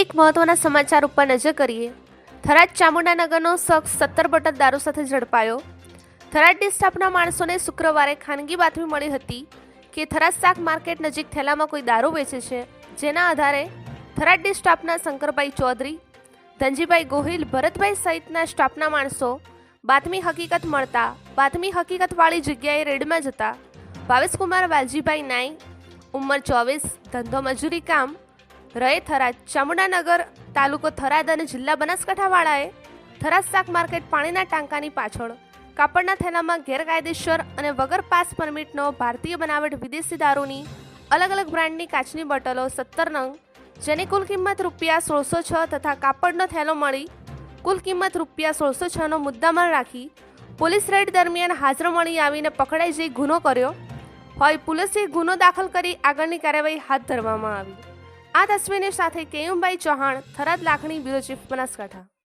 એક મહત્વના સમાચાર ઉપર નજર કરીએ। થરાદ ચામુંડાનગરનો શખ્સ 17 બોટલ દારૂ સાથે ઝડપાયો। થરાદ ડી સ્ટાફના માણસોને શુક્રવારે ખાનગી બાતમી મળી હતી કે થરાદ શાક માર્કેટ નજીક થેલામાં કોઈ દારૂ વેચે છે, જેના આધારે થરાદ ડી સ્ટાફના શંકરભાઈ ચૌધરી, ધનજીભાઈ ગોહિલ, ભરતભાઈ સહિતના સ્ટાફના માણસો બાતમી હકીકત મળતા બાતમી હકીકતવાળી જગ્યાએ રેડમાં જતા ભાવેશકુમાર વાલજીભાઈ નાઈ, ઉંમર 24, ધંધો મજૂરી કામ, રહે થરાદ, ચામુંડાનગર, તાલુકો થરાદ અને જિલ્લા બનાસકાંઠાવાળાએ થરાદ શાક માર્કેટ પાણીના ટાંકાની પાછળ કાપડના થેલામાં ગેરકાયદેસર અને વગર પાસ પરમિટનો ભારતીય બનાવટ વિદેશી દારૂની અલગ અલગ બ્રાન્ડની કાચની બોટલો 17 નંગ, જેની કુલ કિંમત ₹1606 તથા કાપડનો થેલો મળી કુલ કિંમત ₹1606નો મુદ્દામાલ રાખી પોલીસ રેડ દરમિયાન હાજર મળી આવીને પકડાઈ જઈ ગુનો કર્યો હોય પોલીસે ગુનો દાખલ કરી આગળની કાર્યવાહી હાથ ધરવામાં આવી। આ તસવીરની સાથે કેયુમભાઈ ચૌહાણ, થરાદ લાખણી, બ્યુરો ચીફ, બનાસકાંઠા।